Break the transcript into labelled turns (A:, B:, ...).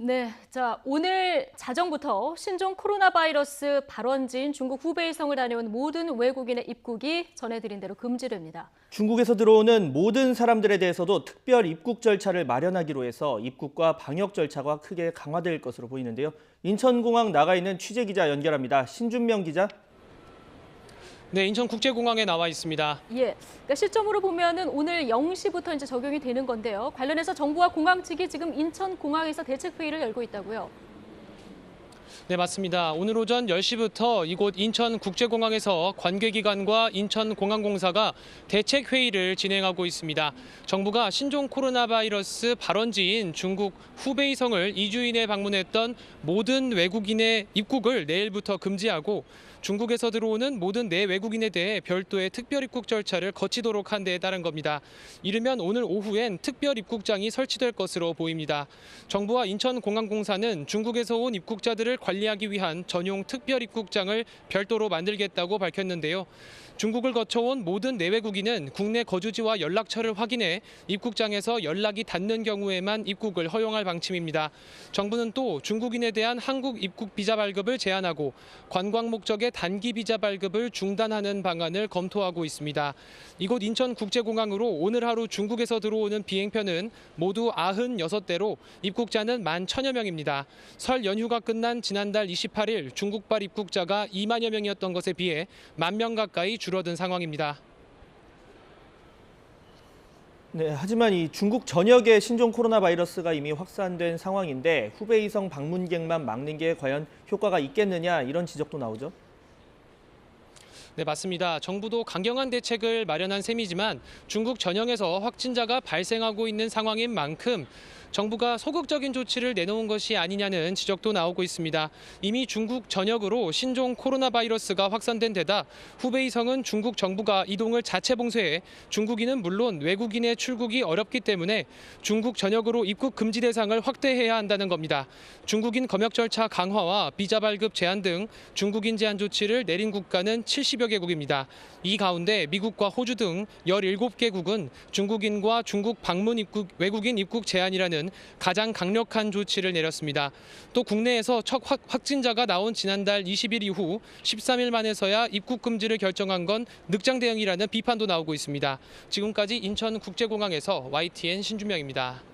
A: 네, 자 오늘 자정부터 신종 코로나 바이러스 발원지인 중국 후베이성을 다녀온 모든 외국인의 입국이 전해드린 대로 금지됩니다.
B: 중국에서 들어오는 모든 사람들에 대해서도 특별 입국 절차를 마련하기로 해서 입국과 방역 절차가 크게 강화될 것으로 보이는데요. 인천공항 나가 있는 취재기자 연결합니다. 신준명 기자.
C: 네, 인천국제공항에 나와 있습니다.
A: 예, 그러니까 시점으로 보면은 오늘 0시부터 이제 적용이 되는 건데요. 관련해서 정부와 공항 측이 지금 인천공항에서 대책 회의를 열고 있다고요.
C: 네, 맞습니다. 오늘 오전 10시부터 이곳 인천국제공항에서 관계기관과 인천공항공사가 대책 회의를 진행하고 있습니다. 정부가 신종 코로나 바이러스 발원지인 중국 후베이성을 2주 이내 방문했던 모든 외국인의 입국을 내일부터 금지하고 중국에서 들어오는 모든 내외국인에 대해 별도의 특별 입국 절차를 거치도록 한 데에 따른 겁니다. 이르면 오늘 오후엔 특별 입국장이 설치될 것으로 보입니다. 정부와 인천공항공사는 중국에서 온 입국자들을 관리하기 위한 전용 특별 입국장을 별도로 만들겠다고 밝혔는데요. 중국을 거쳐온 모든 내외국인은 국내 거주지와 연락처를 확인해 입국장에서 연락이 닿는 경우에만 입국을 허용할 방침입니다. 정부는 또 중국인에 대한 한국 입국 비자 발급을 제한하고 관광 목적의 단기 비자 발급을 중단하는 방안을 검토하고 있습니다. 이곳 인천국제공항으로 오늘 하루 중국에서 들어오는 비행편은 모두 96대로 입국자는 11,000여 명입니다. 설 연휴가 끝난 지난달 28일 중국발 입국자가 2만여 명이었던 것에 비해 10,000명 가까이 줄어든 상황입니다.
B: 네, 하지만 이 중국 전역에 신종 코로나 바이러스가 이미 확산된 상황인데 후베이성 방문객만 막는 게 과연 효과가 있겠느냐 이런 지적도 나오죠.
C: 네, 맞습니다. 정부도 강경한 대책을 마련한 셈이지만 중국 전역에서 확진자가 발생하고 있는 상황인 만큼 정부가 소극적인 조치를 내놓은 것이 아니냐는 지적도 나오고 있습니다. 이미 중국 전역으로 신종 코로나 바이러스가 확산된 데다 후베이성은 중국 정부가 이동을 자체 봉쇄해 중국인은 물론 외국인의 출국이 어렵기 때문에 중국 전역으로 입국 금지 대상을 확대해야 한다는 겁니다. 중국인 검역 절차 강화와 비자 발급 제한 등 중국인 제한 조치를 내린 국가는 70여 개국입니다. 이 가운데 미국과 호주 등 17개국은 중국인과 중국 방문 입국, 외국인 입국 제한이라는 가장 강력한 조치를 내렸습니다. 또 국내에서 첫 확진자가 나온 지난달 20일 이후 13일 만에서야 입국 금지를 결정한 건 늑장 대응이라는 비판도 나오고 있습니다. 지금까지 인천국제공항에서 YTN 신준명입니다.